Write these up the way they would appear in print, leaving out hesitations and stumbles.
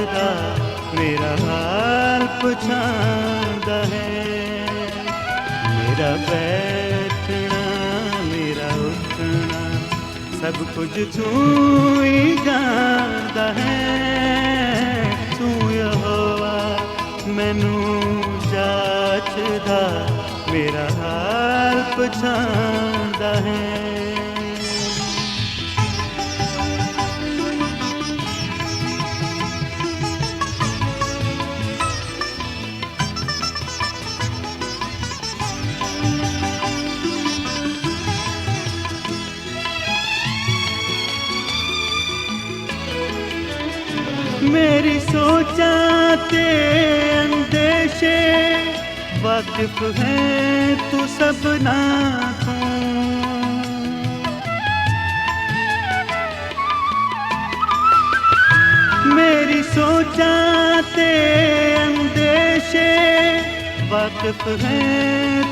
जाचदा मेरा हाल पछाणदा है। मेरा बैठना मेरा उठना सब कुछ तू ही जानदा है। तू यहोवा मैनू जाचदा मेरा हाल पछाणदा है। मेरी सोचां ते अंदेशे वाकिफ है तू सबना तो। मेरी सोचां ते अंदेशे वाकिफ है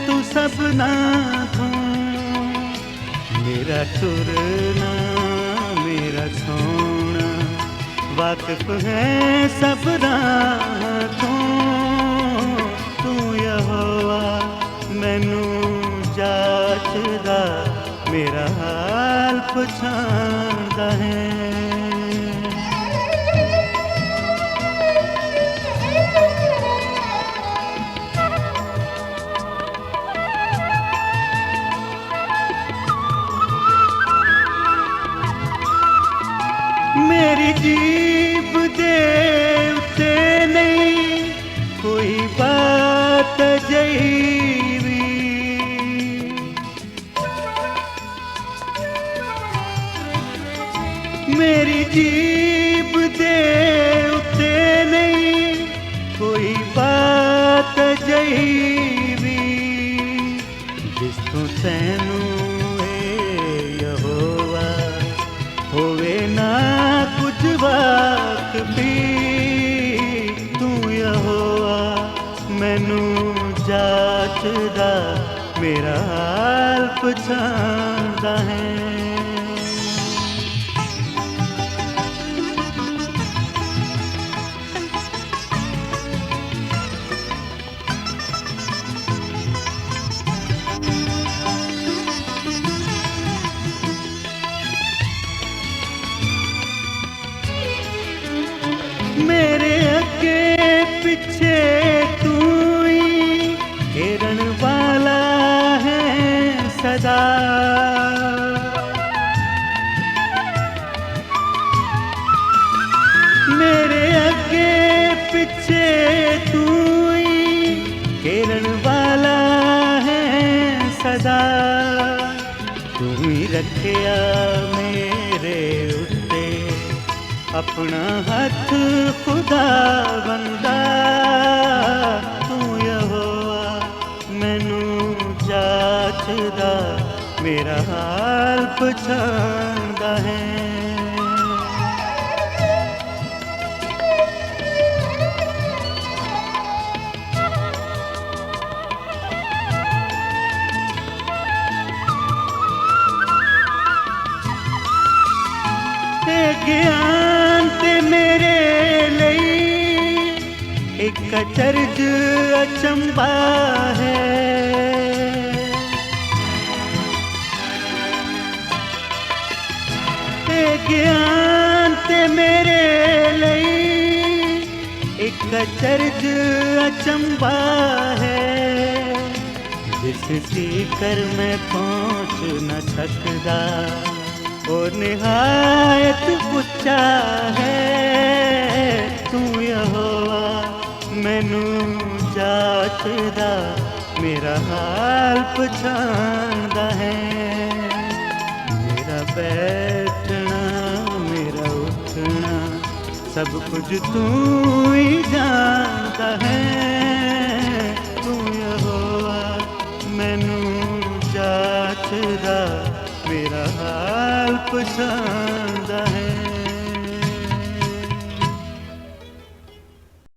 तू सबना तो। मेरा टुरना मेरा सोना वाकिफ है सब राहों। तू यहोवा मैनू जाचदा मेरा हाल पछाणदा है। मेरी जीभ दे उत्ते नहीं कोई बात जईवी। मेरी जीभ दे उत्ते नहीं कोई बात जईवी। जिस तू तैनू यहोवा होवे ना कुछ वाकफी। तू यहोवा मैनू जाचदा मेरा हाल पछाणदा है। मेरे अगे पीछे तू ही घेरन वाला है सदा। मेरे अगे पीछे तू ही घेरन वाला है सदा। तू ही रखिया मेरे उत्ते अपना हाथ खुदा बंदा। तू यहोवा मैनू जाचदा मेरा हाल पछाणदा है। ज्ञान ते मेरे लिए एक अचरज अचंबा है। ज्ञान ते मेरे लिए एक अचरज अचंबा है। जिस सीकर मैं पहुँच न सकदा और निहायत उच्चा है। तू यहोवा मैनू जाचदा मेरा हाल पछाणदा है। मेरा बैठना मेरा उठना सब कुछ तू ही जानता है। तू यहोवा मैनू जाचदा मेरा हाल पछाणदा है।